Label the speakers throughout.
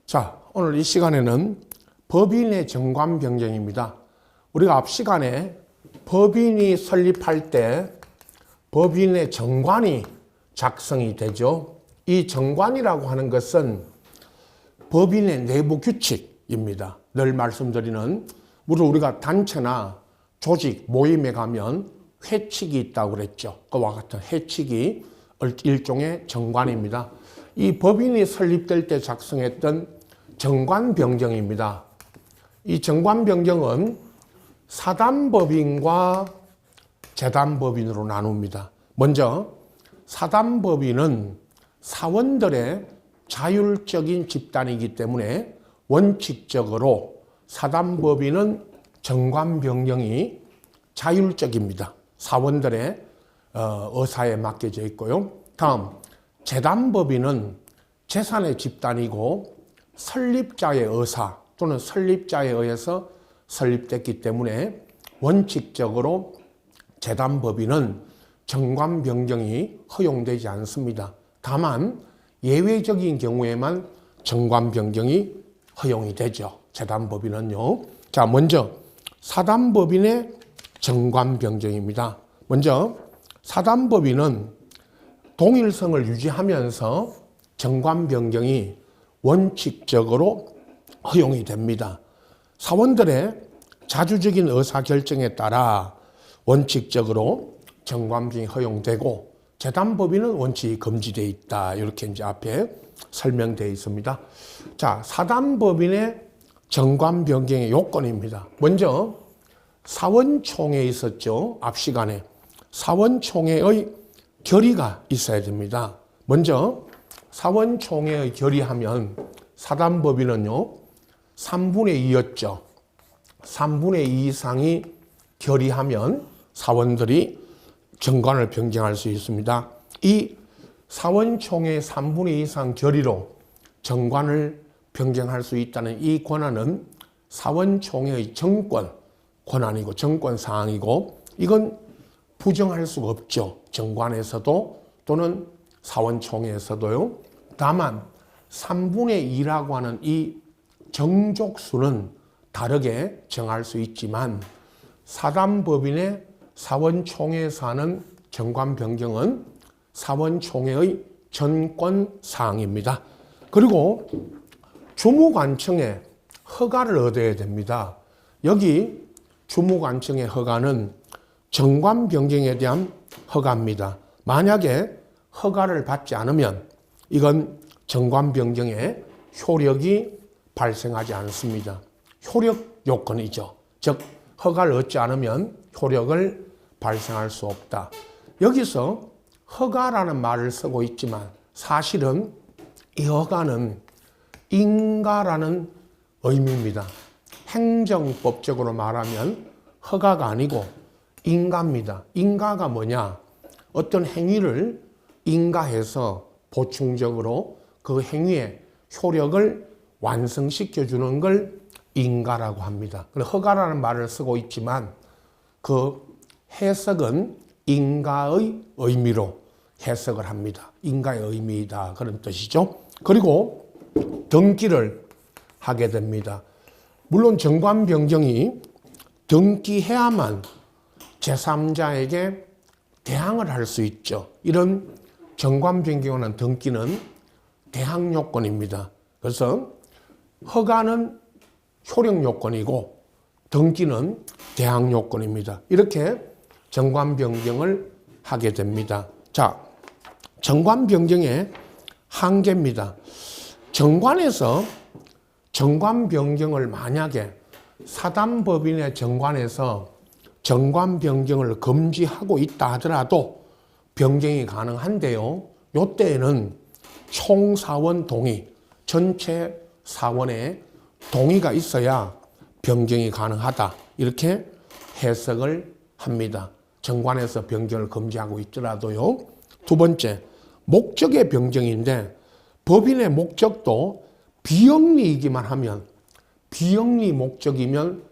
Speaker 1: 자, 오늘 이 시간에는 법인의 정관 변경입니다. 우리가 앞 시간에 법인이 설립할 때 법인의 정관이 작성이 되죠. 이 정관이라고 하는 것은 법인의 내부 규칙입니다. 늘 말씀드리는, 물론 우리가 단체나 조직, 모임에 가면 회칙이 있다고 그랬죠. 그와 같은 회칙이 일종의 정관입니다. 이 법인이 설립될 때 작성했던 정관 변경입니다. 이 정관 변경은 사단법인과 재단법인으로 나눕니다. 먼저 사단법인은 사원들의 자율적인 집단이기 때문에 원칙적으로 사단법인은 정관 변경이 자율적입니다. 사원들의 의사에 맡겨져 있고요. 다음, 재단법인은 재산의 집단이고 설립자의 의사 또는 설립자에 의해서 설립됐기 때문에 원칙적으로 재단법인은 정관 변경이 허용되지 않습니다. 다만 예외적인 경우에만 정관 변경이 허용이 되죠. 재단법인은요. 자, 먼저 사단법인의 정관 변경입니다. 먼저 사단법인은 동일성을 유지하면서 정관 변경이 원칙적으로 허용이 됩니다. 사원들의 자주적인 의사결정에 따라 원칙적으로 정관 변경이 허용되고 재단법인은 원칙이 금지되어 있다. 이렇게 이제 앞에 설명되어 있습니다. 자, 사단법인의 정관 변경의 요건입니다. 먼저 사원총회에 있었죠. 앞 시간에 사원총회의 결의가 있어야 됩니다. 먼저 사원총회의 결의하면 사단법인은요 3분의 2였죠. 3분의 2 이상이 결의하면 사원들이 정관을 변경할 수 있습니다. 이 사원총회 3분의 2 이상 결의로 정관을 변경할 수 있다는 이 권한은 사원총회의 정권 권한이고 정권 사항이고 이건 부정할 수가 없죠. 정관에서도 또는 사원총회에서도요. 다만 3분의 2라고 하는 이 정족수는 다르게 정할 수 있지만 사단법인의 사원총회에서 하는 정관 변경은 사원총회의 전권 사항입니다. 그리고 주무관청의 허가를 얻어야 됩니다. 여기 주무관청의 허가는 정관 변경에 대한 허가입니다. 만약에 허가를 받지 않으면 이건 정관 변경의 효력이 발생하지 않습니다. 효력 요건이죠. 즉 허가를 얻지 않으면 효력을 발생할 수 없다. 여기서 허가라는 말을 쓰고 있지만 사실은 이 허가는 인가라는 의미입니다. 행정법적으로 말하면 허가가 아니고 인가입니다. 인가가 뭐냐? 어떤 행위를 인가해서 보충적으로 그 행위의 효력을 완성시켜주는 걸 인가라고 합니다. 허가라는 말을 쓰고 있지만 그 해석은 인가의 의미로 해석을 합니다. 인가의 의미이다. 그런 뜻이죠. 그리고 등기를 하게 됩니다. 물론 정관 변경이 등기해야만 제3자에게 대항을 할 수 있죠. 이런 정관 변경하는 등기는 대항 요건입니다. 그래서 허가는 효력 요건이고 등기는 대항 요건입니다. 이렇게 정관 변경을 하게 됩니다. 자, 정관 변경의 한계입니다. 정관에서 정관 변경을 만약에 사단법인의 정관에서 정관 변경을 금지하고 있다 하더라도 변경이 가능한데요. 이때에는 총사원 동의, 전체 사원의 동의가 있어야 변경이 가능하다. 이렇게 해석을 합니다. 정관에서 변경을 금지하고 있더라도요. 두 번째, 목적의 변경인데 법인의 목적도 비영리이기만 하면 비영리 목적이면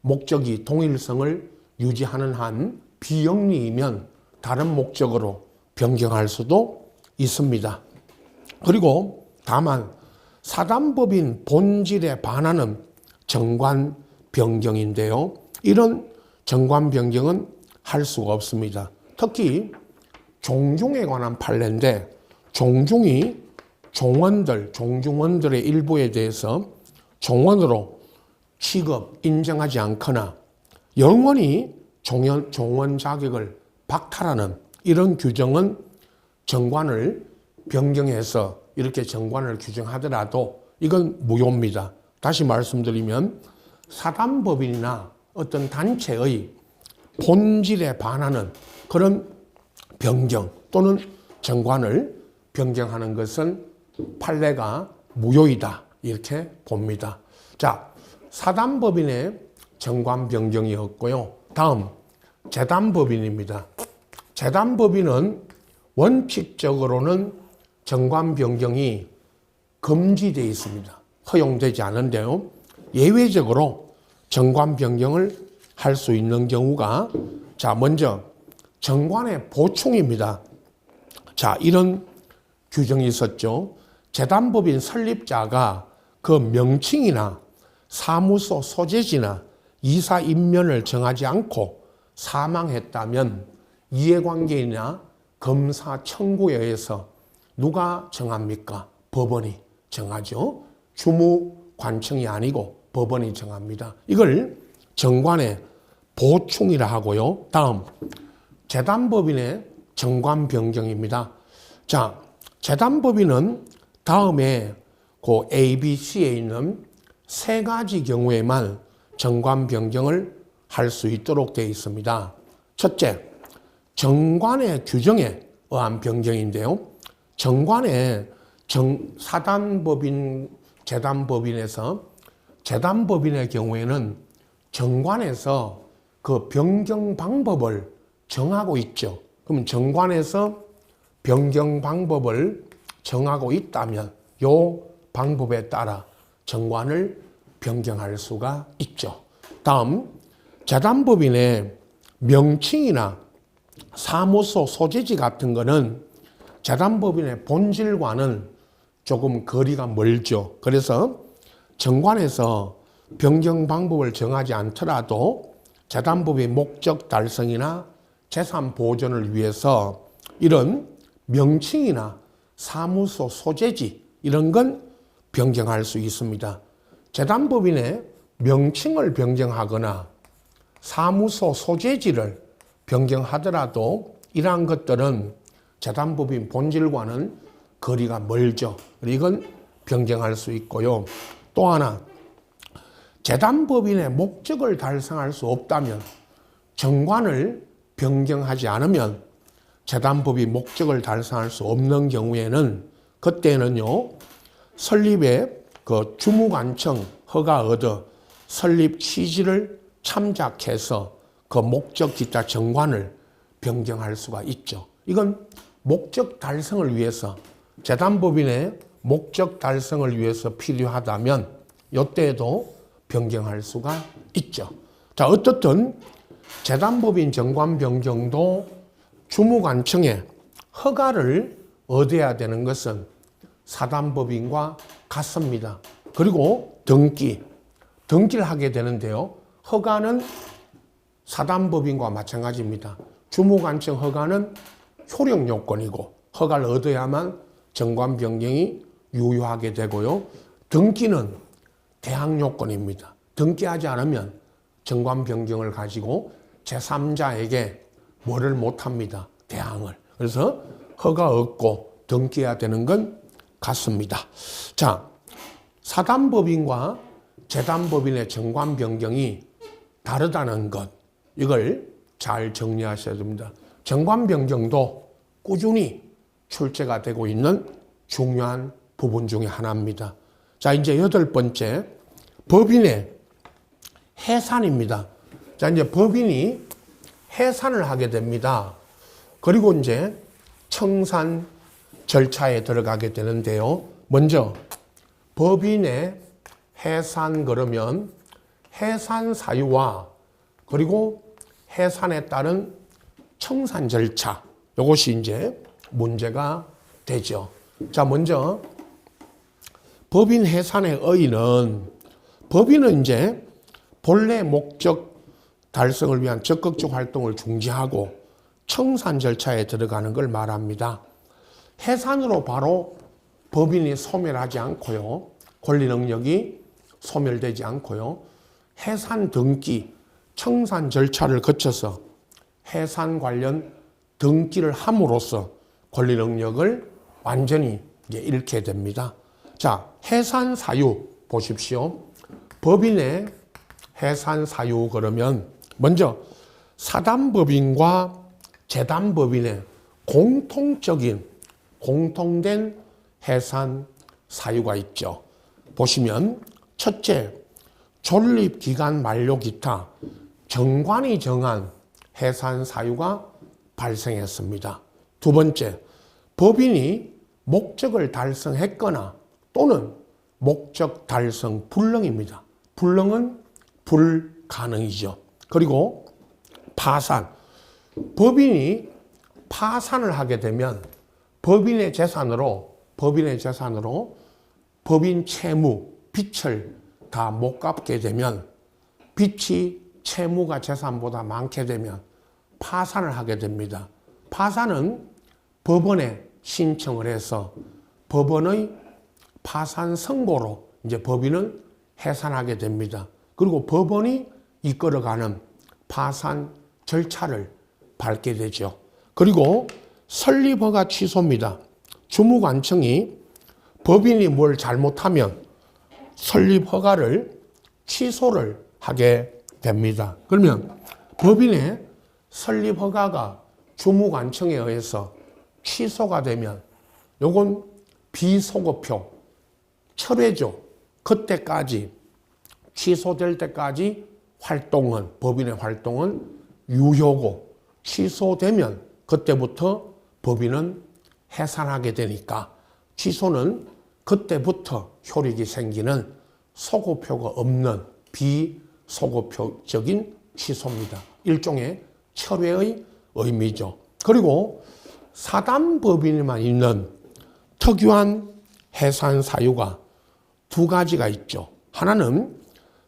Speaker 1: 목적이 동일성을 유지하는 한 비영리이면 다른 목적으로 변경할 수도 있습니다. 그리고 다만 사단법인 본질에 반하는 정관 변경인데요. 이런 정관 변경은 할 수가 없습니다. 특히 종중에 관한 판례인데 종중이 종중원들의 일부에 대해서 종원으로 취급, 인정하지 않거나 영원히 종원 자격을 박탈하는 이런 규정은 정관을 변경해서 이렇게 정관을 규정하더라도 이건 무효입니다. 다시 말씀드리면 사단법인이나 어떤 단체의 본질에 반하는 그런 변경 또는 정관을 변경하는 것은 판례가 무효이다 이렇게 봅니다. 자, 사단법인의 정관 변경이었고요. 다음 재단법인입니다. 재단법인은 원칙적으로는 정관 변경이 금지되어 있습니다. 허용되지 않은데요. 예외적으로 정관 변경을 할 수 있는 경우가 자, 먼저 정관의 보충입니다. 자, 이런 규정이 있었죠. 재단법인 설립자가 그 명칭이나 사무소 소재지나 이사 임면을 정하지 않고 사망했다면 이해관계인이나 검사 청구에 의해서 누가 정합니까? 법원이 정하죠. 주무관청이 아니고 법원이 정합니다. 이걸 정관의 보충이라 하고요. 다음 재단법인의 정관 변경입니다. 자, 재단법인은 다음에 그 A, B, C에 있는 세 가지 경우에만 정관 변경을 할 수 있도록 되어 있습니다. 첫째, 정관의 규정에 의한 변경인데요. 정관의 사단법인, 재단법인에서 재단법인의 경우에는 정관에서 그 변경 방법을 정하고 있죠. 그러면 정관에서 변경 방법을 정하고 있다면 이 방법에 따라 정관을 변경할 수가 있죠. 다음, 재단법인의 명칭이나 사무소 소재지 같은 거는 재단법인의 본질과는 조금 거리가 멀죠. 그래서 정관에서 변경 방법을 정하지 않더라도 재단법인 목적 달성이나 재산 보존을 위해서 이런 명칭이나 사무소 소재지 이런 건 변경할 수 있습니다. 재단법인의 명칭을 변경하거나 사무소 소재지를 변경하더라도 이러한 것들은 재단법인 본질과는 거리가 멀죠. 이건 변경할 수 있고요. 또 하나, 재단법인의 목적을 달성할 수 없다면 정관을 변경하지 않으면 재단법인 목적을 달성할 수 없는 경우에는 그때는요 설립에 그 주무관청 허가 얻어 설립 취지를 참작해서 그 목적 기타 정관을 변경할 수가 있죠. 이건 목적 달성을 위해서 재단법인의 목적 달성을 위해서 필요하다면 이때에도 변경할 수가 있죠. 자, 어떻든 재단법인 정관 변경도 주무관청에 허가를 얻어야 되는 것은 사단법인과 같습니다. 그리고 등기를 하게 되는데요. 허가는 사단법인과 마찬가지입니다. 주무관청 허가는 효력 요건이고 허가를 얻어야만 정관 변경이 유효하게 되고요. 등기는 대항 요건입니다. 등기하지 않으면 정관 변경을 가지고 제3자에게 뭐를 못합니다. 대항을. 그래서 허가 얻고 등기해야 되는 건 같습니다. 자, 사단법인과 재단법인의 정관 변경이 다르다는 것, 이걸 잘 정리하셔야 됩니다. 정관 변경도 꾸준히 출제가 되고 있는 중요한 부분 중에 하나입니다. 자, 이제 8번째, 법인의 해산입니다. 자, 이제 법인이 해산을 하게 됩니다. 그리고 이제 청산 절차에 들어가게 되는데요. 먼저 법인의 해산 그러면 해산 사유와 그리고 해산에 따른 청산 절차, 이것이 이제 문제가 되죠. 자, 먼저 법인 해산의 의의는 법인은 이제 본래 목적 달성을 위한 적극적 활동을 중지하고 청산 절차에 들어가는 걸 말합니다. 해산으로 바로 법인이 소멸하지 않고요. 권리 능력이 소멸되지 않고요. 해산 등기, 청산 절차를 거쳐서 해산 관련 등기를 함으로써 권리 능력을 완전히 이제 잃게 됩니다. 자, 해산 사유 보십시오. 법인의 해산 사유 그러면 먼저 사단법인과 재단법인의 공통된 해산 사유가 있죠. 보시면 첫째, 존립기간 만료 기타 정관이 정한 해산 사유가 발생했습니다. 두 번째, 법인이 목적을 달성했거나 또는 목적 달성 불능입니다. 불능은 불가능이죠. 그리고 파산, 법인이 파산을 하게 되면 법인의 재산으로 법인 채무, 빚을 다 못 갚게 되면 빚이 채무가 재산보다 많게 되면 파산을 하게 됩니다. 파산은 법원에 신청을 해서 법원의 파산 선고로 이제 법인은 해산하게 됩니다. 그리고 법원이 이끌어가는 파산 절차를 밟게 되죠. 그리고 설립허가 취소입니다. 주무관청이 법인이 뭘 잘못하면 설립허가를 취소를 하게 됩니다. 그러면 법인의 설립허가가 주무관청에 의해서 취소가 되면 요건 비소급표 철회죠. 그때까지 취소될 때까지 법인의 활동은 유효고 취소되면 그때부터 법인은 해산하게 되니까 취소는 그때부터 효력이 생기는 소급표가 없는 비소급표적인 취소입니다. 일종의 철회의 의미죠. 그리고 사단법인에만 있는 특유한 해산 사유가 두 가지가 있죠. 하나는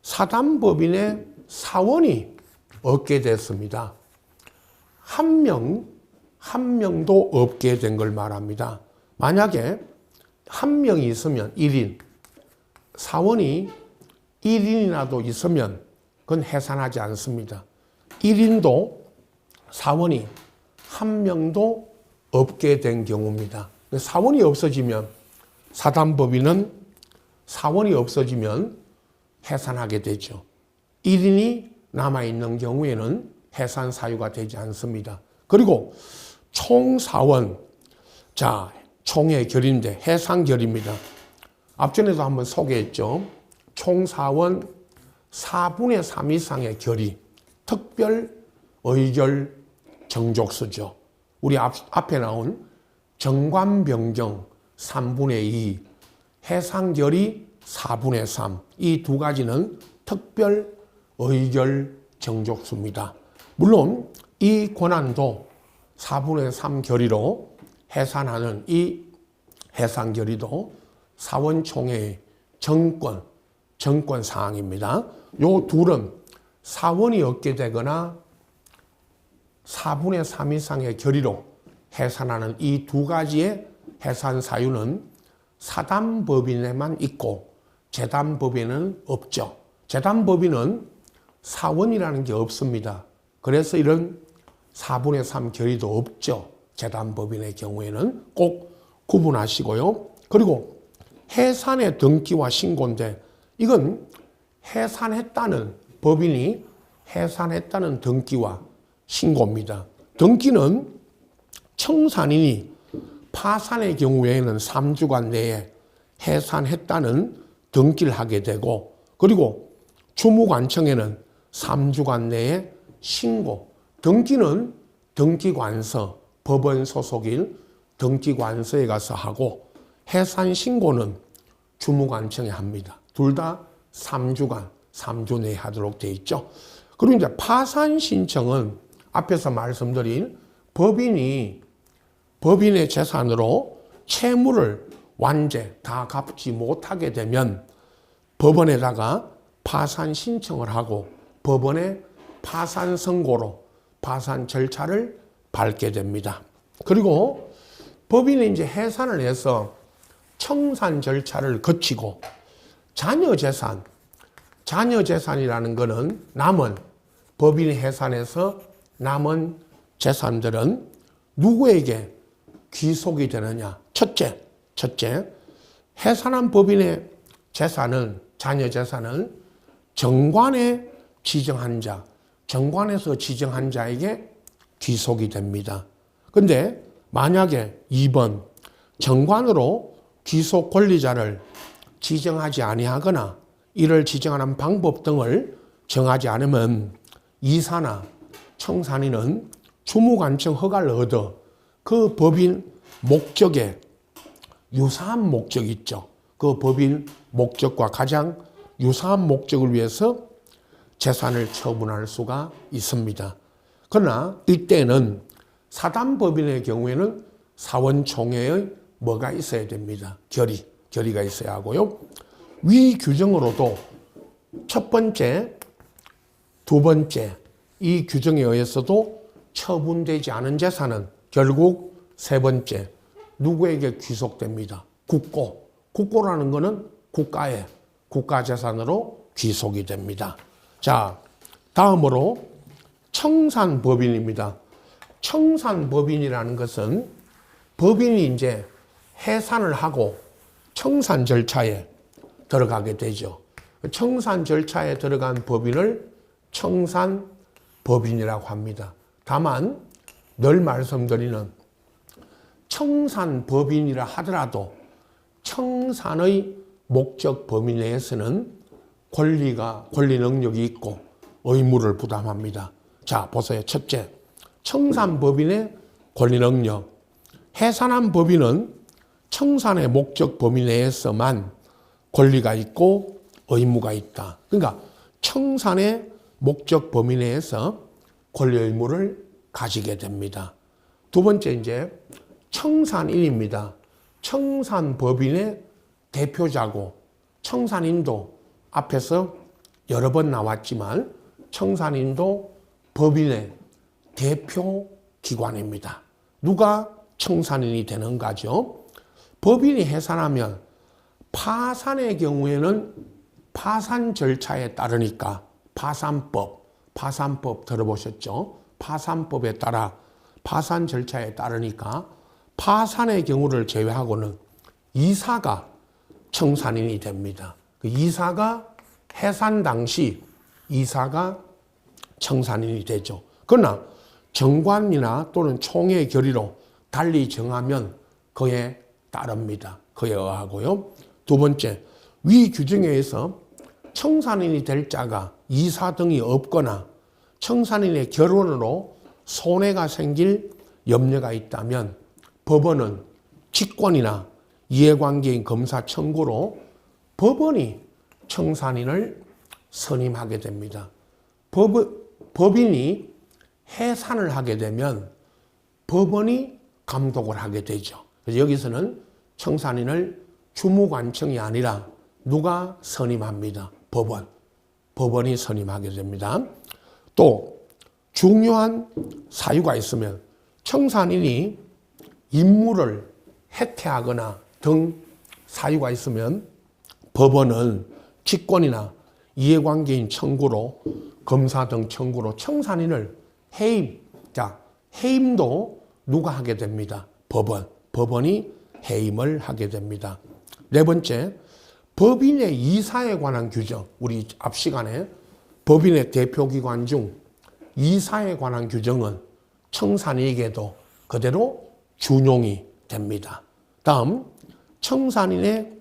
Speaker 1: 사단법인의 사원이 없게 됐습니다. 한 명도 없게 된 걸 말합니다. 만약에 한 명이 있으면 1인, 사원이 1인이라도 있으면 그건 해산하지 않습니다. 1인도 사원이 한 명도 없게 된 경우입니다. 사원이 없어지면 사단법인은 사원이 없어지면 해산하게 되죠. 1인이 남아있는 경우에는 해산 사유가 되지 않습니다. 그리고 총사원, 자, 총의 결인데 해상결입니다. 앞전에도 한번 소개했죠. 총사원 4분의 3 이상의 결의, 특별 의결 정족수죠. 우리 앞에 나온 정관병정 3분의 2, 해상결의 4분의 3, 이 두 가지는 특별 의결 정족수입니다. 물론 이 권한도 4분의 3 결의로 해산하는 이 해상결의도 사원총회의 정권 사항입니다. 요 둘은 사원이 없게 되거나 4분의 3 이상의 결의로 해산하는 이 두 가지의 해산 사유는 사단법인에만 있고 재단법인은 없죠. 재단법인은 사원이라는 게 없습니다. 그래서 이런 4분의 3 결의도 없죠. 재단법인의 경우에는 꼭 구분하시고요. 그리고 해산의 등기와 신고인데 이건 해산했다는 법인이 해산했다는 등기와 신고입니다. 등기는 청산인이 파산의 경우에는 3주간 내에 해산했다는 등기를 하게 되고 그리고 주무관청에는 3주간 내에 신고, 등기는 등기관서, 법원 소속인 등기관서에 가서 하고 해산 신고는 주무관청에 합니다. 둘 다 3주간, 3주 내에 하도록 돼 있죠. 그리고 이제 파산 신청은 앞에서 말씀드린 법인의 재산으로 채무를 완제 다 갚지 못하게 되면 법원에다가 파산 신청을 하고 법원의 파산 선고로 파산 절차를 밟게 됩니다. 그리고 법인이 이제 해산을 해서 청산 절차를 거치고 자녀재산이라는 것은 남은 법인이 해산해서 남은 재산들은 누구에게 귀속이 되느냐? 첫째, 해산한 법인의 재산은, 자녀 재산은 정관에 지정한 자, 정관에서 지정한 자에게 귀속이 됩니다. 근데 만약에 2번, 정관으로 귀속 권리자를 지정하지 아니하거나 이를 지정하는 방법 등을 정하지 않으면 이사나 청산인은 주무관청 허가를 얻어 그 법인 목적에 유사한 목적이 있죠. 그 법인 목적과 가장 유사한 목적을 위해서 재산을 처분할 수가 있습니다. 그러나 이때는 사단법인의 경우에는 사원총회의 뭐가 있어야 됩니다. 결의가 있어야 하고요. 위 규정으로도 첫 번째, 두 번째 이 규정에 의해서도 처분되지 않은 재산은 결국 세 번째 누구에게 귀속됩니다. 국고라는 것은 국가재산으로 귀속이 됩니다. 자, 다음으로 청산법인입니다. 청산법인이라는 것은 법인이 이제 해산을 하고 청산 절차에 들어가게 되죠. 청산 절차에 들어간 법인을 청산법인이라고 합니다. 다만 늘 말씀드리는 청산법인이라 하더라도 청산의 목적 범위 내에서는 권리 능력이 있고 의무를 부담합니다. 자, 보세요. 첫째, 청산법인의 권리 능력. 해산한 법인은 청산의 목적 범위 내에서만 권리가 있고 의무가 있다. 그러니까 청산의 목적 범위 내에서 권리 의무를 가지게 됩니다. 두 번째 이제 청산인입니다. 청산법인의 대표자고 청산인도 앞에서 여러 번 나왔지만 청산인도 법인의 대표 기관입니다. 누가 청산인이 되는가죠? 법인이 해산하면 파산의 경우에는 파산 절차에 따르니까 파산법 들어보셨죠? 파산법에 따라 파산 절차에 따르니까 파산의 경우를 제외하고는 이사가 청산인이 됩니다. 그 이사가 해산 당시 이사가 청산인이 되죠. 그러나 정관이나 또는 총회 결의로 달리 정하면 그에 따릅니다. 그에 의하고요. 두 번째, 위 규정에 의해서 청산인이 될 자가 이사 등이 없거나 청산인의 결혼으로 손해가 생길 염려가 있다면 법원은 직권이나 이해관계인 검사 청구로 법원이 청산인을 선임하게 됩니다. 법인이 해산을 하게 되면 법원이 감독을 하게 되죠. 그래서 여기서는 청산인을 주무관청이 아니라 누가 선임합니다. 법원이 선임하게 됩니다. 또 중요한 사유가 있으면 청산인이 임무를 해태하거나 등 사유가 있으면 법원은 직권이나 이해관계인 청구로 검사 등 청구로 청산인을 해임. 자, 해임도 누가 하게 됩니다. 법원이 해임을 하게 됩니다. 네 번째, 법인의 이사에 관한 규정. 우리 앞 시간에 법인의 대표기관 중 이사에 관한 규정은 청산인에게도 그대로 준용이 됩니다. 다음, 청산인의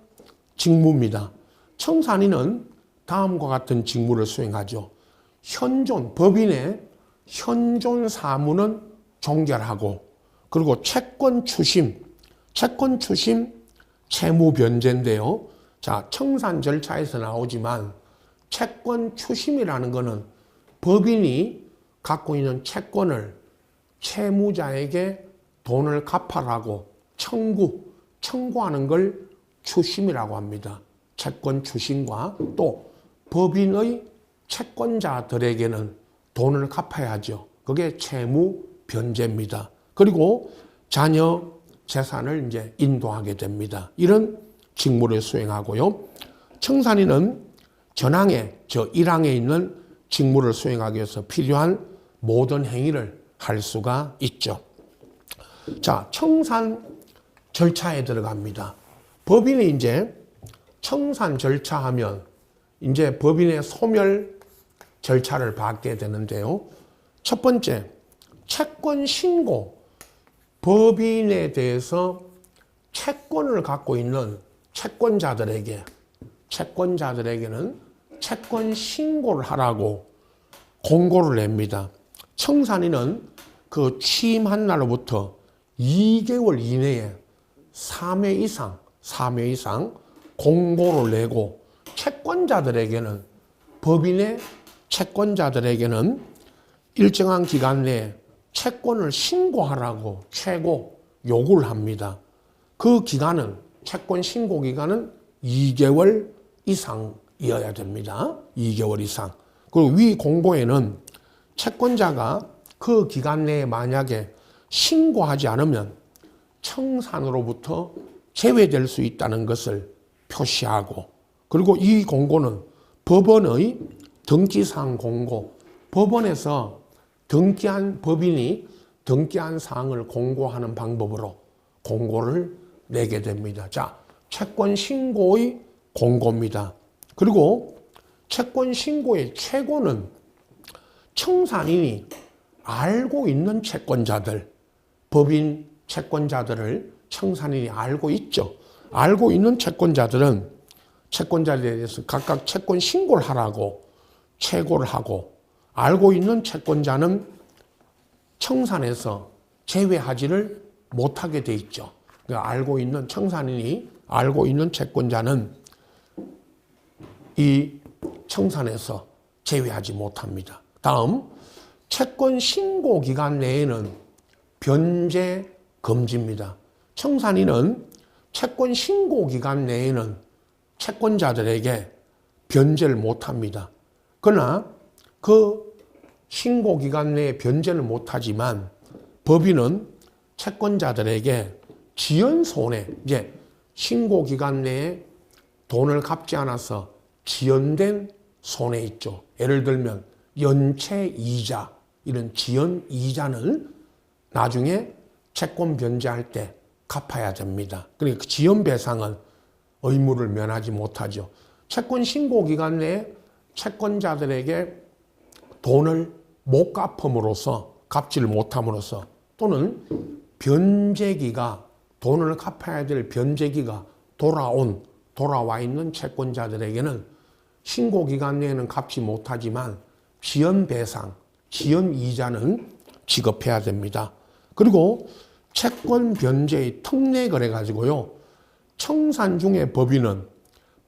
Speaker 1: 직무입니다. 청산인은 다음과 같은 직무를 수행하죠. 법인의 현존 사무는 종결하고, 그리고 채권 추심, 채무 변제인데요. 자, 청산 절차에서 나오지만 채권 추심이라는 것은 법인이 갖고 있는 채권을 채무자에게 돈을 갚아라고 청구하는 걸 추심이라고 합니다. 채권 추심과 또 법인의 채권자들에게는 돈을 갚아야죠. 그게 채무 변제입니다. 그리고 자녀 재산을 이제 인도하게 됩니다. 이런 직무를 수행하고요. 청산인은 전항에, 저 1항에 있는 직무를 수행하기 위해서 필요한 모든 행위를 할 수가 있죠. 자, 청산 절차에 들어갑니다. 법인이 이제 청산 절차하면 이제 법인의 소멸 절차를 받게 되는데요. 첫 번째, 채권 신고. 법인에 대해서 채권을 갖고 있는 채권자들에게는 채권 신고를 하라고 공고를 냅니다. 청산인은 그 취임한 날로부터 2개월 이내에 3회 이상 공고를 내고 채권자들에게는 법인의 채권자들에게는 일정한 기간 내에 채권을 신고하라고 최고 요구를 합니다. 그 기간은 채권 신고 기간은 2개월 이상이어야 됩니다. 2개월 이상. 그리고 위 공고에는 채권자가 그 기간 내에 만약에 신고하지 않으면 청산으로부터 제외될 수 있다는 것을 표시하고, 그리고 이 공고는 법원의 등기사항 공고, 법원에서 법인이 등기한 사항을 공고하는 방법으로 공고를 내게 됩니다. 자, 채권 신고의 공고입니다. 그리고 채권 신고의 최고는 청산인이 알고 있는 채권자들, 법인 채권자들을 청산인이 알고 있죠. 알고 있는 채권자들은 채권자들에 대해서 각각 채권 신고를 하라고 최고를 하고, 알고 있는 채권자는 청산에서 제외하지를 못하게 돼 있죠. 그러니까 청산인이 알고 있는 채권자는 이 청산에서 제외하지 못합니다. 다음, 채권 신고 기간 내에는 변제 금지입니다. 청산인은 채권 신고 기간 내에는 채권자들에게 변제를 못합니다. 그러나 그 신고 기간 내에 변제를 못하지만 법인은 채권자들에게 지연손해, 이제 신고 기간 내에 돈을 갚지 않아서 지연된 손해 있죠. 예를 들면 연체 이자, 이런 지연 이자는 나중에 채권 변제할 때 갚아야 됩니다. 그러니까 그 지연 배상은 의무를 면하지 못하죠. 채권 신고 기간 내에 채권자들에게 돈을 못 갚지를 못함으로써, 또는 돈을 갚아야 될 변제기가 돌아와 있는 채권자들에게는 신고 기간 내에는 갚지 못하지만 지연 배상, 지연 이자는 지급해야 됩니다. 그리고 채권 변제의 특례거래 가지고요, 청산 중에 법인은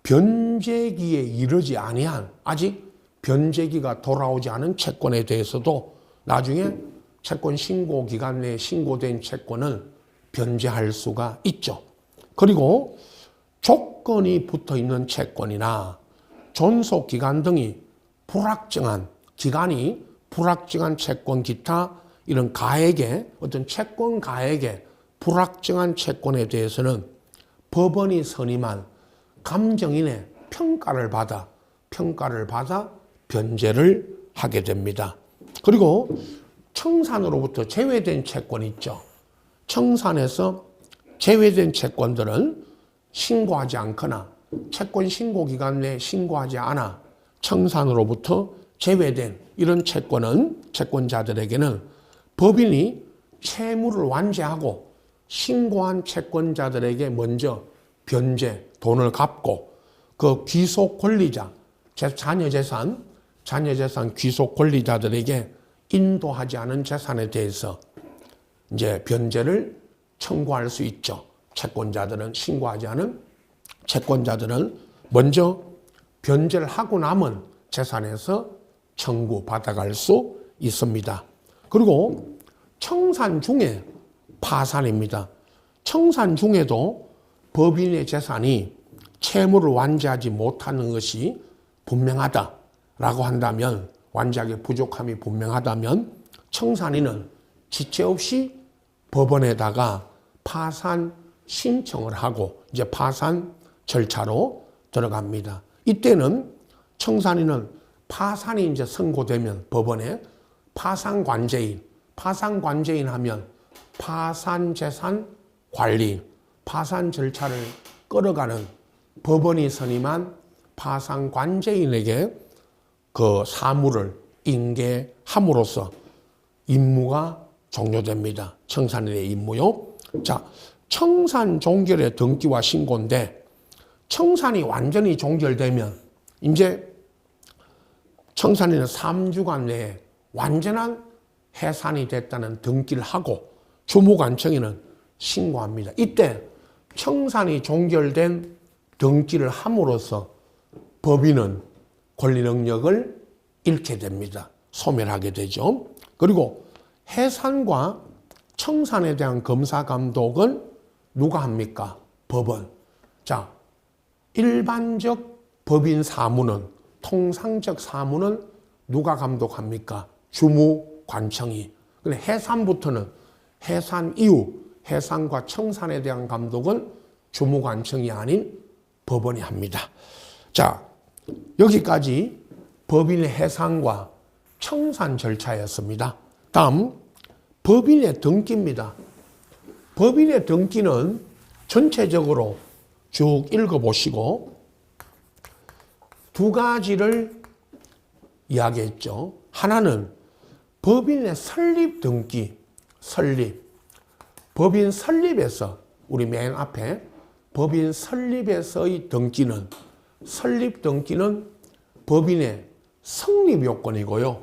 Speaker 1: 변제기에 이르지 아니한, 아직 변제기가 돌아오지 않은 채권에 대해서도 나중에 채권 신고 기간 내에 신고된 채권을 변제할 수가 있죠. 그리고 조건이 붙어 있는 채권이나 존속 기간 등이 기간이 불확정한 채권, 기타 이런 어떤 채권 가액의 불확정한 채권에 대해서는 법원이 선임한 감정인의 평가를 받아 변제를 하게 됩니다. 그리고 청산으로부터 제외된 채권이 있죠. 청산에서 제외된 채권들은 신고하지 않거나 채권 신고 기간 내에 신고하지 않아 청산으로부터 제외된 이런 채권자들에게는 법인이 채무를 완제하고 신고한 채권자들에게 먼저 돈을 갚고, 그 귀속 권리자, 자녀재산 귀속 권리자들에게 인도하지 않은 재산에 대해서 이제 변제를 청구할 수 있죠. 신고하지 않은 채권자들은 먼저 변제를 하고 남은 재산에서 청구받아갈 수 있습니다. 그리고 청산 중에 파산입니다. 청산 중에도 법인의 재산이 채무를 완제하지 못하는 것이 분명하다라고 한다면, 완제하기 부족함이 분명하다면 청산인은 지체 없이 법원에다가 파산 신청을 하고 이제 파산 절차로 들어갑니다. 이때는 청산인은 파산이 이제 선고되면 법원에 파산관제인 하면 파산재산 관리인, 파산 절차를 끌어가는 법원이 선임한 파산관제인에게 그 사무를 인계함으로써 임무가 종료됩니다. 청산인의 임무요. 자, 청산 종결의 등기와 신고인데, 청산이 완전히 종결되면 이제 청산인은 3주간 내에 완전한 해산이 됐다는 등기를 하고 주무관청에는 신고합니다. 이때 청산이 종결된 등기를 함으로써 법인은 권리 능력을 잃게 됩니다. 소멸하게 되죠. 그리고 해산과 청산에 대한 검사 감독은 누가 합니까? 법원. 자, 일반적 법인 사무는, 통상적 사무는 누가 감독합니까? 주무관청이. 근데 해산부터는 해산 이후 해산과 청산에 대한 감독은 주무관청이 아닌 법원이 합니다. 자, 여기까지 법인의 해산과 청산 절차였습니다. 다음, 법인의 등기입니다. 법인의 등기는 전체적으로 쭉 읽어보시고 두 가지를 이야기했죠. 하나는 법인의 설립 등기, 법인 설립에서, 우리 맨 앞에 법인 설립에서의 등기는, 설립 등기는 법인의 성립 요건이고요.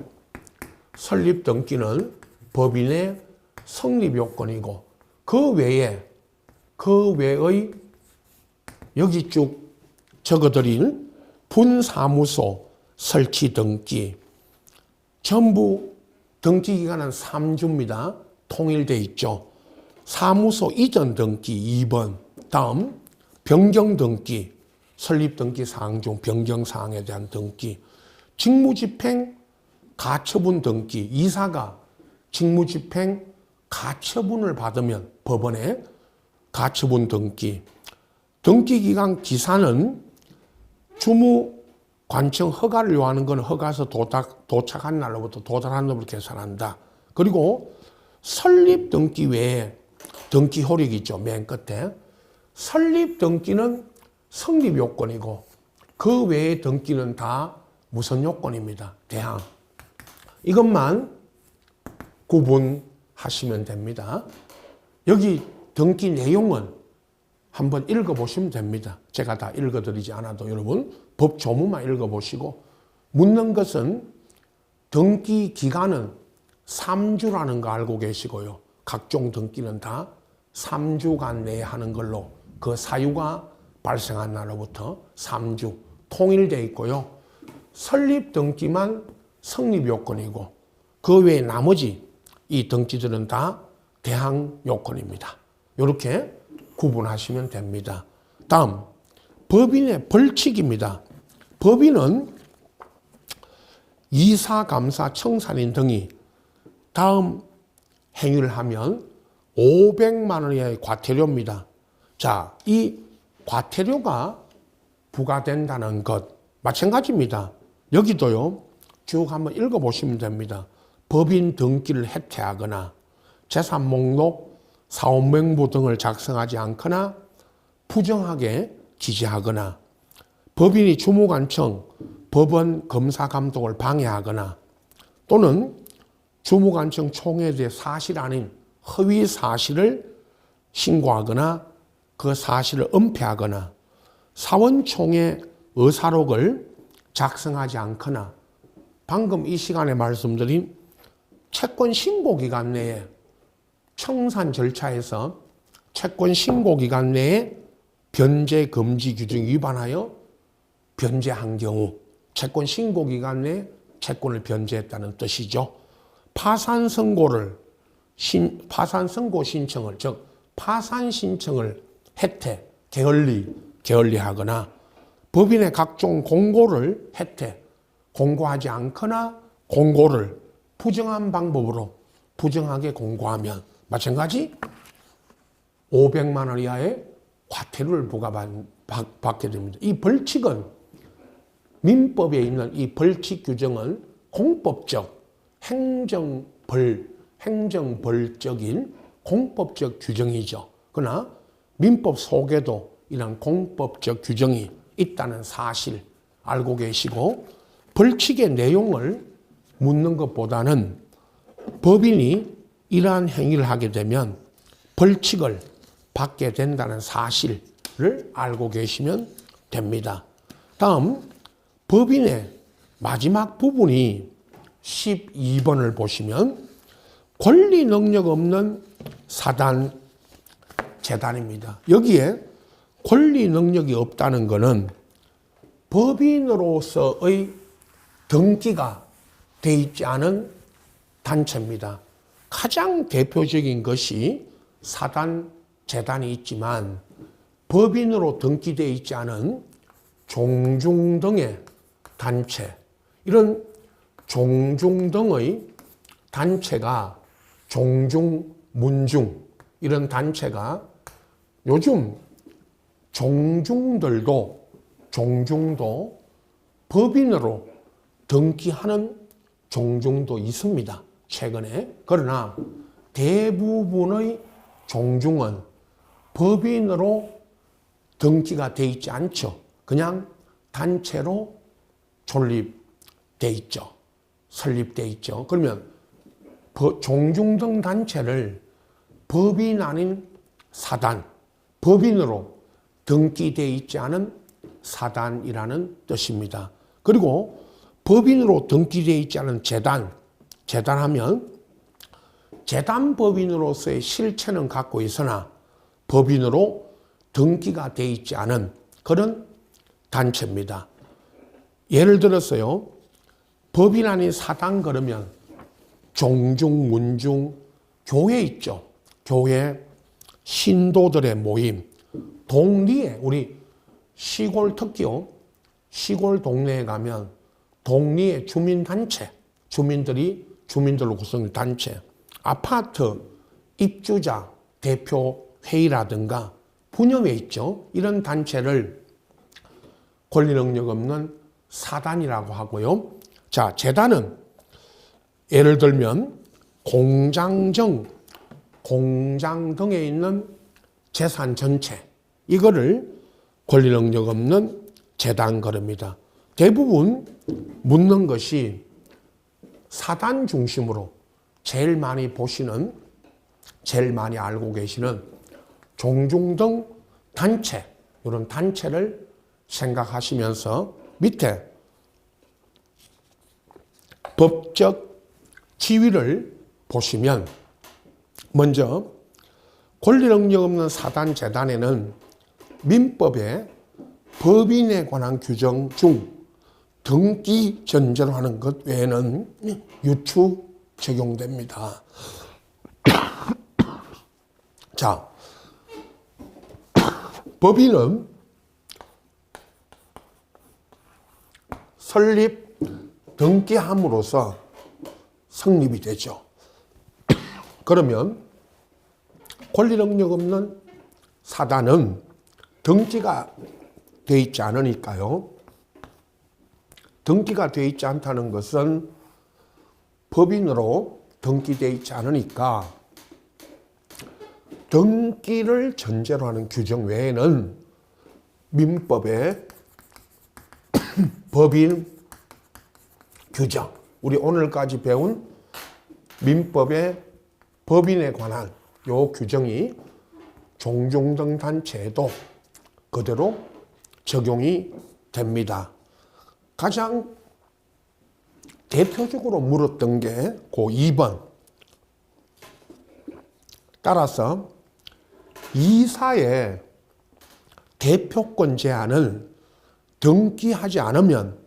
Speaker 1: 설립 등기는 법인의 성립 요건이고, 그 외의 여기 쭉 적어드린 분사무소 설치 등기, 전부 등기 기간은 3주입니다. 통일돼 있죠. 사무소 이전 등기 2번, 다음 변경 등기, 설립 등기 사항 중 변경 사항에 대한 등기, 직무집행 가처분 등기, 이사가 직무집행 가처분을 받으면 법원에 가처분 등기, 등기기간 기산은 주무관청 허가를 요하는 건 허가서 도착한 날로부터 도달한 날로부터 계산한다. 그리고 설립 등기 외에 등기 효력이 있죠. 맨 끝에. 설립 등기는 성립 요건이고 그 외의 등기는 다 무슨 요건입니다. 대항. 이것만 구분하시면 됩니다. 여기 등기 내용은 한번 읽어보시면 됩니다. 제가 다 읽어드리지 않아도 여러분 법 조문만 읽어보시고, 묻는 것은 등기 기간은 3주라는 거 알고 계시고요. 각종 등기는 다 3주간 내에 하는 걸로 그 사유가 발생한 날로부터 3주 통일되어 있고요. 설립 등기만 성립 요건이고 그 외에 나머지 이 등기들은 다 대항 요건입니다. 이렇게 구분하시면 됩니다. 다음, 법인의 벌칙입니다. 법인은 이사, 감사, 청산인 등이 다음 행위를 하면 500만 원의 과태료입니다. 자, 이 과태료가 부과된다는 것 마찬가지입니다. 여기도요, 쭉 한번 읽어보시면 됩니다. 법인 등기를 해태하거나 재산 목록, 사업명부 등을 작성하지 않거나 부정하게 기재하거나 법인이 주무관청, 법원 검사 감독을 방해하거나 또는 주무관청 총회에 대해 사실 아닌 허위 사실을 신고하거나 그 사실을 은폐하거나 사원총회 의사록을 작성하지 않거나 방금 이 시간에 말씀드린 채권 신고 기간 내에 청산 절차에서 채권 신고 기간 내에 변제 금지 규정 위반하여 변제한 경우 채권 신고 기간 내에 채권을 변제했다는 뜻이죠. 파산 선고 신청을, 즉 파산 신청을 해태, 게을리하거나 법인의 각종 공고를 혜택, 공고하지 않거나 공고를 부정한 방법으로 부정하게 공고하면 마찬가지 500만 원 이하의 과태료를 부과받게 됩니다. 이 벌칙은 민법에 있는 이 벌칙 규정은 공법적, 행정벌적인 공법적 규정이죠. 그러나 민법 속에도 이런 공법적 규정이 있다는 사실 알고 계시고 벌칙의 내용을 묻는 것보다는 법인이 이러한 행위를 하게 되면 벌칙을 받게 된다는 사실을 알고 계시면 됩니다. 다음 법인의 마지막 부분이 12번을 보시면 권리 능력 없는 사단, 재단입니다. 여기에 권리 능력이 없다는 것은 법인으로서의 등기가 돼 있지 않은 단체입니다. 가장 대표적인 것이 사단, 재단이 있지만 법인으로 등기되어 있지 않은 종중 등의 단체, 이런 종중 등의 단체가 종중, 문중 이런 단체가 요즘 종중도 법인으로 등기하는 종중도 있습니다. 최근에. 그러나 대부분의 종중은 법인으로 등기가 돼 있지 않죠. 그냥 단체로 설립돼 있죠. 그러면 종중 등 단체를 법인 아닌 사단, 법인으로 등기되어 있지 않은 사단이라는 뜻입니다. 그리고 법인으로 등기되어 있지 않은 재단하면 재단 법인으로서의 실체는 갖고 있으나 법인으로 등기가 되어 있지 않은 그런 단체입니다. 예를 들어서요, 법인 아닌 사단 그러면 종중, 문중, 교회 있죠. 교회, 신도들의 모임, 동리에, 우리 시골 특기요, 시골 동네에 가면 동리의 주민단체, 주민들로 구성된 단체, 아파트 입주자 대표 회의라든가 분여회 있죠. 이런 단체를 권리 능력 없는 사단이라고 하고요. 자, 재단은 예를 들면 공장 등에 있는 재산 전체, 이거를 권리 능력 없는 재단 그럽니다. 대부분 묻는 것이 사단 중심으로 제일 많이 보시는, 제일 많이 알고 계시는 종중 등 단체, 이런 단체를 생각하시면서 밑에 법적 지위를 보시면 먼저 권리 능력 없는 사단, 재단에는 민법의 법인에 관한 규정 중 등기 전제로 하는 것 외에는 유추 적용됩니다. 자, 법인은 설립, 등기함으로써 성립이 되죠. 그러면 권리 능력 없는 사단은 등기가 되어 있지 않으니까요. 등기가 되어 있지 않다는 것은 법인으로 등기되어 있지 않으니까 등기를 전제로 하는 규정 외에는 민법의 법인 규정, 우리 오늘까지 배운 민법의 법인에 관한 요 규정이 종중 등 단체에도 그대로 적용이 됩니다. 가장 대표적으로 물었던 게 그 2번. 따라서 이사의 대표권 제한을 등기하지 않으면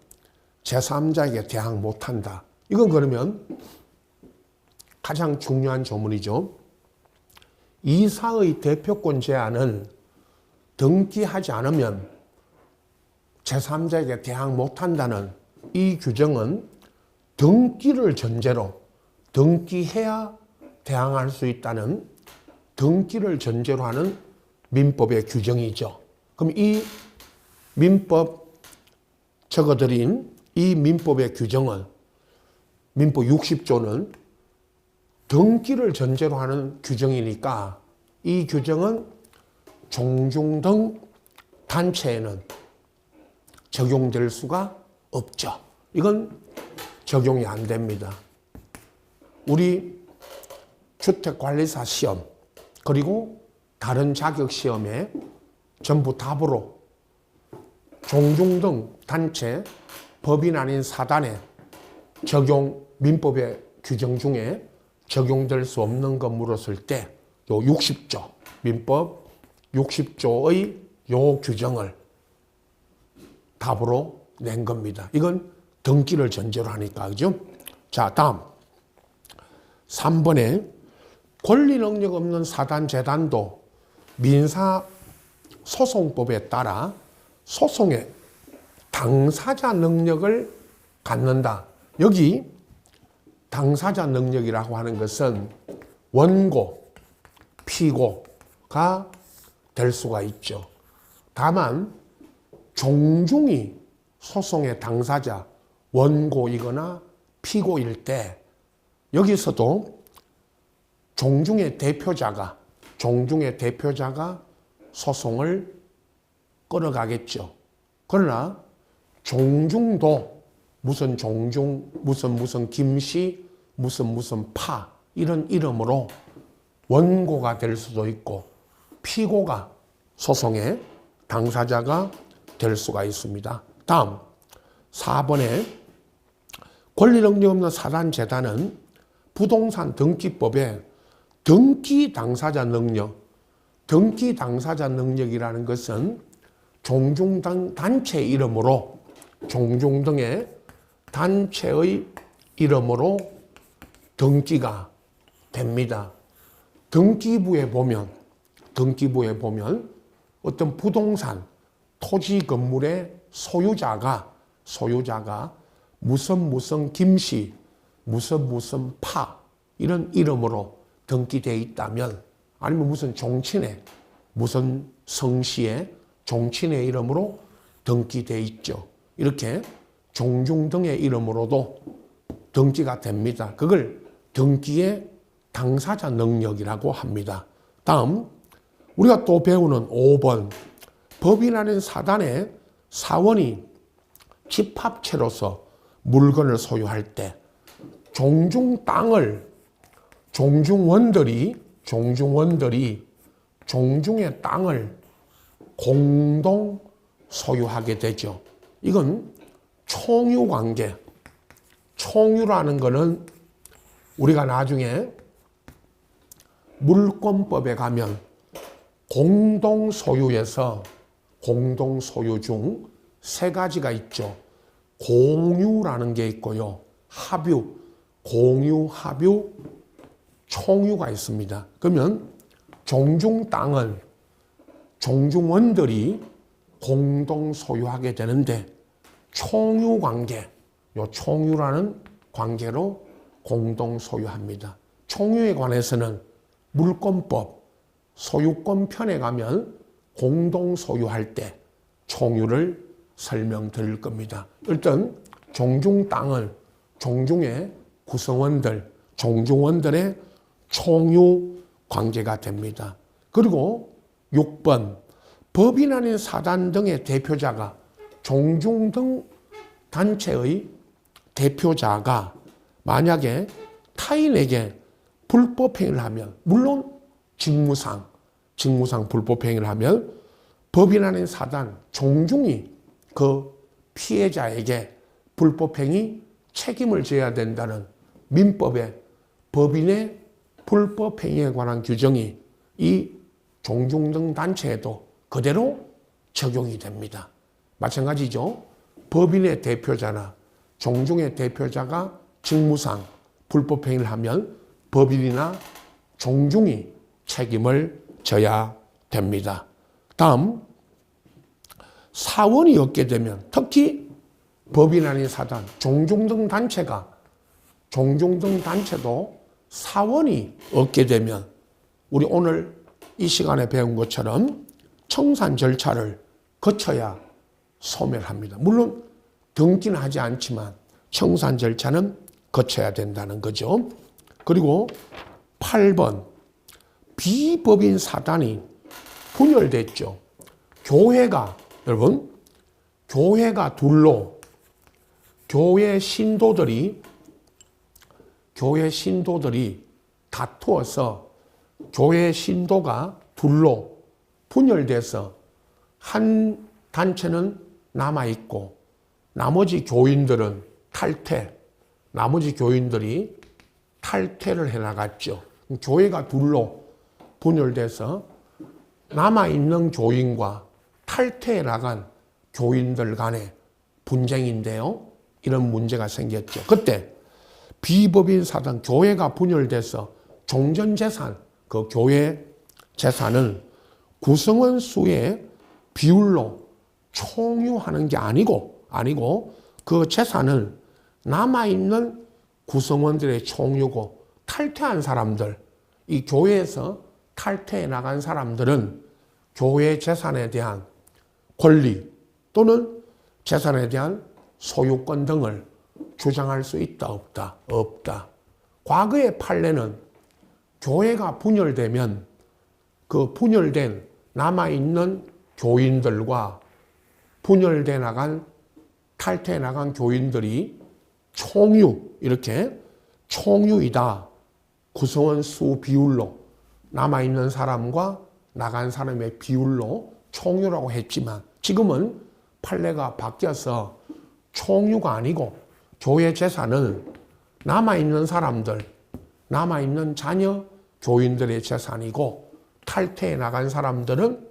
Speaker 1: 제3자에게 대항 못한다. 이건 그러면 가장 중요한 조문이죠. 이사의 대표권 제한은 등기하지 않으면 제3자에게 대항 못한다는 이 규정은 등기를 전제로 등기해야 대항할 수 있다는 등기를 전제로 하는 민법의 규정이죠. 그럼 이 민법 적어드린 이 민법의 규정은 민법 60조는 등기를 전제로 하는 규정이니까 이 규정은 종중 등 단체에는 적용될 수가 없죠. 이건 적용이 안 됩니다. 우리 주택관리사 시험 그리고 다른 자격 시험에 전부 답으로 종중 등 단체 법인 아닌 사단에 적용 민법의 규정 중에 적용될 수 없는 것 물었을 때 요 60조 민법 60조의 요 규정을 답으로 낸 겁니다. 이건 등기를 전제로 하니까 그죠? 자, 다음 3번에 권리 능력 없는 사단 재단도 민사소송법에 따라 소송의 당사자 능력을 갖는다. 여기 당사자 능력이라고 하는 것은 원고, 피고가 될 수가 있죠. 다만 종중이 소송의 당사자, 원고이거나 피고일 때 여기서도 종중의 대표자가 소송을 끌어가겠죠. 그러나 종중도 무슨 종중, 무슨 김씨, 무슨 파 이런 이름으로 원고가 될 수도 있고 피고가 소송의 당사자가 될 수가 있습니다. 다음 4번에 권리 능력 없는 사단 재단은 부동산 등기법에 등기 당사자 능력이라는 것은 종중 등 단체 이름으로 종중 등의 단체의 이름으로 등기가 됩니다. 등기부에 보면 어떤 부동산, 토지 건물의 소유자가 무슨 김씨, 무슨 파 이런 이름으로 등기되어 있다면 아니면 무슨 종친의 무슨 성씨의 종친의 이름으로 등기되어 있죠. 이렇게 종중 등의 이름으로도 등기가 됩니다. 그걸 등기의 당사자 능력이라고 합니다. 다음 우리가 또 배우는 5번 법인 아닌 사단의 사원이 집합체로서 물건을 소유할 때 종중 땅을 종중원들이 종중의 땅을 공동 소유하게 되죠. 이건 총유관계. 총유라는 것은 우리가 나중에 물권법에 가면 공동소유에서 공동소유 중 세 가지가 있죠. 공유라는 게 있고요. 합유, 공유, 합유, 총유가 있습니다. 그러면 종중 땅을 종중원들이 공동 소유하게 되는데 총유 관계, 요 총유라는 관계로 공동 소유합니다. 총유에 관해서는 물권법 소유권 편에 가면 공동 소유할 때 총유를 설명드릴 겁니다. 일단 종중 땅을 종중의 구성원들, 종중원들의 총유 관계가 됩니다. 그리고 6번 법인 아닌 사단 등의 대표자가 종중 등 단체의 대표자가 만약에 타인에게 불법행위를 하면 물론 직무상 불법행위를 하면 법인 아닌 사단 종중이 그 피해자에게 불법행위 책임을 져야 된다는 민법의 법인의 불법행위에 관한 규정이 이 종중 등 단체에도 그대로 적용이 됩니다. 마찬가지죠. 법인의 대표자나 종중의 대표자가 직무상 불법행위를 하면 법인이나 종중이 책임을 져야 됩니다. 다음 사원이 없게 되면 특히 법인 아닌 사단, 종종 등 단체도 사원이 없게 되면 우리 오늘 이 시간에 배운 것처럼 청산 절차를 거쳐야 소멸합니다. 물론 등기는 하지 않지만 청산 절차는 거쳐야 된다는 거죠. 그리고 8번 비법인 사단이 분열됐죠. 여러분 교회가 둘로 교회 신도들이 다투어서 교회 신도가 둘로 분열돼서 한 단체는 남아있고 나머지 교인들이 탈퇴를 해나갔죠. 교회가 둘로 분열돼서 남아있는 교인과 탈퇴해 나간 교인들 간의 분쟁인데요. 이런 문제가 생겼죠. 그때 비법인 사단, 교회가 분열돼서 종전재산, 그 교회 재산을 구성원 수의 비율로 총유하는 게 아니고 그 재산을 남아있는 구성원들의 총유고 탈퇴한 사람들, 이 교회에서 탈퇴해 나간 사람들은 교회 재산에 대한 권리 또는 재산에 대한 소유권 등을 주장할 수 있다, 없다. 과거의 판례는 교회가 분열되면 그 분열된 남아있는 교인들과 탈퇴해 나간 교인들이 총유이다. 구성원 수 비율로 남아있는 사람과 나간 사람의 비율로 총유라고 했지만 지금은 판례가 바뀌어서 총유가 아니고 교회 재산을 남아있는 자녀 교인들의 재산이고 탈퇴해 나간 사람들은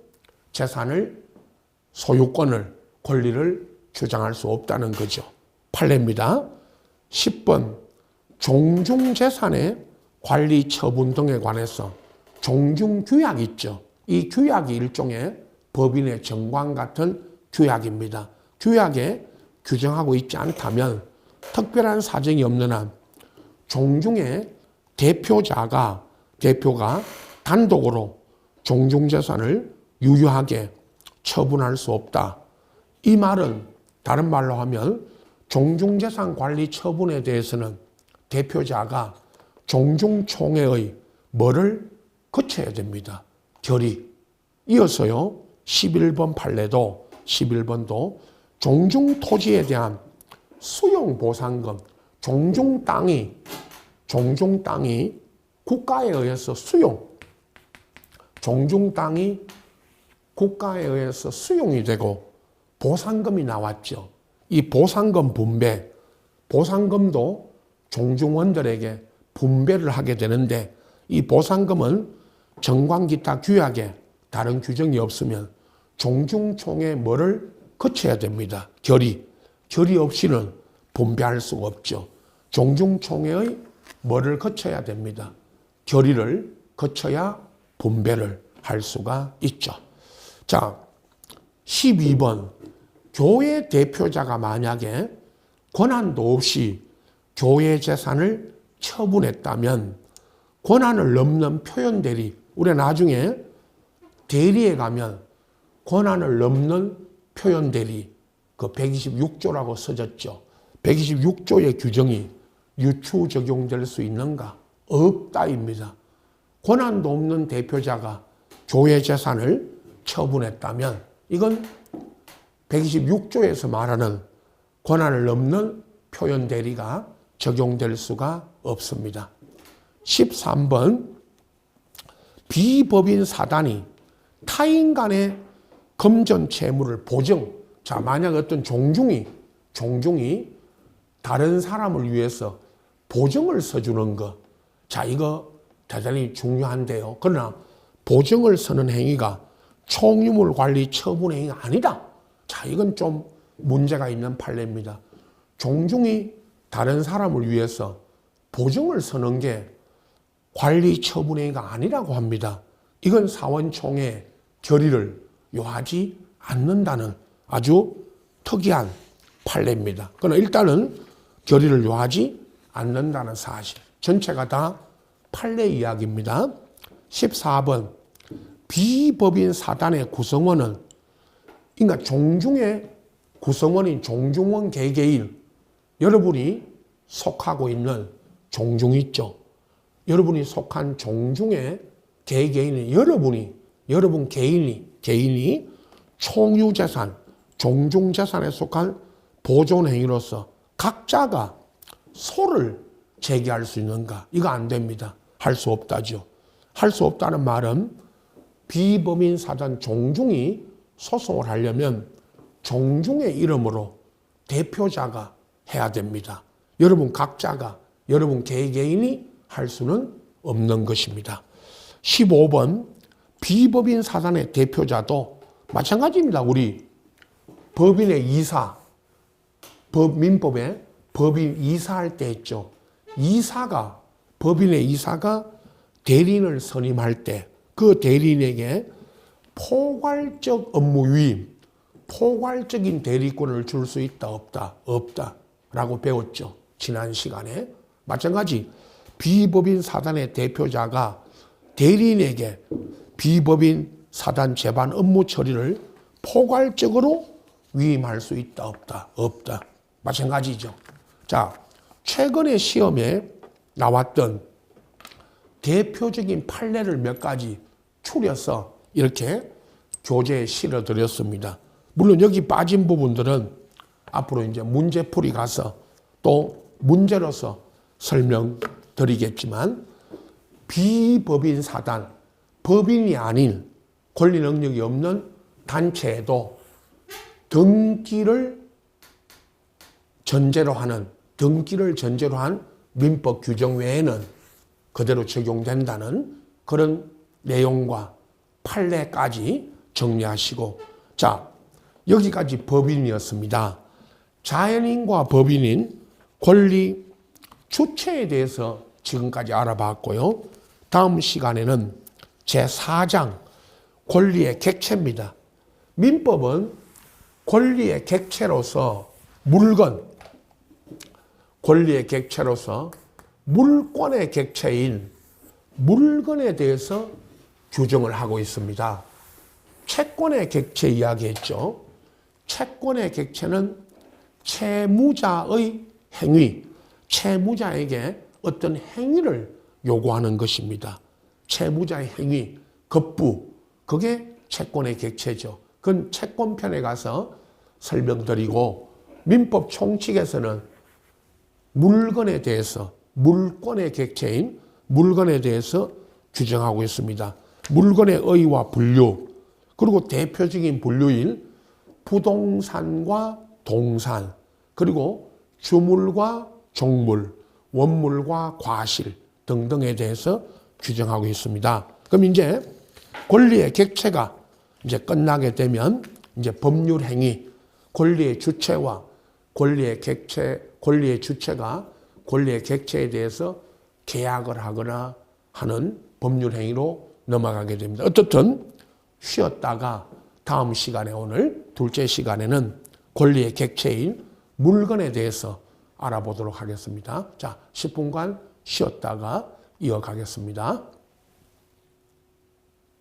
Speaker 1: 권리를 주장할 수 없다는 거죠. 판례입니다. 10번 종중재산의 관리 처분 등에 관해서 종중규약 있죠. 이 규약이 일종의 법인의 정관 같은 규약입니다. 규약에 규정하고 있지 않다면 특별한 사정이 없는 한 종중의 대표가 단독으로 종중재산을 유효하게 처분할 수 없다. 이 말은 다른 말로 하면 종중재산 관리 처분에 대해서는 대표자가 종중총회의 뭐를 거쳐야 됩니다. 결의. 이어서요. 11번 판례도 11번도 종중토지에 대한 수용보상금, 종중 땅이 국가에 의해서 국가에 의해서 수용이 되고 보상금이 나왔죠. 이 보상금도 종중원들에게 분배를 하게 되는데 이 보상금은 정관 기타 규약에 다른 규정이 없으면 종중총회 뭐를 거쳐야 됩니다. 결의 없이는 분배할 수가 없죠. 종중총회의 뭐를 거쳐야 됩니다. 결의를 거쳐야 분배를 할 수가 있죠. 자, 12번 교회 대표자가 만약에 권한도 없이 교회 재산을 처분했다면 권한을 넘는 표현 대리, 우리 나중에 대리에 가면 권한을 넘는 표현 대리, 그 126조라고 써졌죠. 126조의 규정이 유추 적용될 수 있는가? 없다입니다. 권한도 없는 대표자가 교회 재산을 처분했다면 이건 126조에서 말하는 권한을 넘는 표현 대리가 적용될 수가 없습니다. 13번 비법인 사단이 타인 간의 금전 채무를 자, 만약 어떤 종중이 다른 사람을 위해서 보증을 서주는 것, 자, 이거 대단히 중요한데요. 그러나 보증을 서는 행위가 총유물 관리 처분 행위가 아니다. 자, 이건 좀 문제가 있는 판례입니다. 종중이 다른 사람을 위해서 보증을 서는 게 관리 처분 행위가 아니라고 합니다. 이건 사원총회 결의를 요하지 않는다는 아주 특이한 판례입니다. 그러나 일단은 결의를 요하지 않는다는 사실. 전체가 다 판례 이야기입니다. 14번. 비법인 사단의 구성원은, 그러니까 종중의 구성원인 종중원 개개인, 여러분이 속하고 있는 종중 있죠. 여러분이 속한 종중의 개개인이, 여러분 개인이 총유재산, 종중재산에 속한 보존행위로서 각자가 소를 제기할 수 있는가? 이거 안 됩니다. 할 수 없다죠. 할 수 없다는 말은 비법인 사단 종중이 소송을 하려면 종중의 이름으로 대표자가 해야 됩니다. 여러분 각자가, 여러분 개개인이 할 수는 없는 것입니다. 15번. 비법인 사단의 대표자도 마찬가지입니다. 우리 법인의 이사, 민법에 법인 이사할 때 했죠. 법인의 이사가 대리인을 선임할 때 그 대리인에게 포괄적 업무 위임, 포괄적인 대리권을 줄 수 있다, 없다 라고 배웠죠. 지난 시간에. 마찬가지 비법인 사단의 대표자가 대리인에게 비법인 사단 재반 업무 처리를 포괄적으로 위임할 수 있다, 없다. 마찬가지죠. 자, 최근에 시험에 나왔던 대표적인 판례를 몇 가지 추려서 이렇게 교재에 실어드렸습니다. 물론 여기 빠진 부분들은 앞으로 이제 문제풀이 가서 또 문제로서 설명드리겠지만, 비법인 사단, 법인이 아닌 권리 능력이 없는 단체에도 등기를 전제로 한 민법 규정 외에는 그대로 적용된다는 그런 내용과 판례까지 정리하시고, 자, 여기까지 법인이었습니다. 자연인과 법인인 권리 주체에 대해서 지금까지 알아봤고요. 다음 시간에는 제4장 권리의 객체입니다. 민법은 권리의 객체로서 권리의 객체로서 물권의 객체인 물건에 대해서 규정을 하고 있습니다. 채권의 객체 이야기했죠. 채권의 객체는 채무자의 행위, 채무자에게 어떤 행위를 요구하는 것입니다. 채무자의 행위, 급부, 그게 채권의 객체죠. 그건 채권편에 가서 설명드리고, 민법 총칙에서는 물건에 대해서, 물권의 객체인 물건에 대해서 규정하고 있습니다. 물건의 의와 분류, 그리고 대표적인 분류인 부동산과 동산, 그리고 주물과 종물, 원물과 과실 등등에 대해서 규정하고 있습니다. 그럼 이제 권리의 객체가 이제 끝나게 되면 이제 법률 행위, 권리의 주체와 권리의 주체가 권리의 객체에 대해서 계약을 하거나 하는 법률 행위로 넘어가게 됩니다. 어떻든 쉬었다가 다음 시간에, 오늘 둘째 시간에는 권리의 객체인 물건에 대해서 알아보도록 하겠습니다. 자, 10분간 쉬었다가 이어가겠습니다.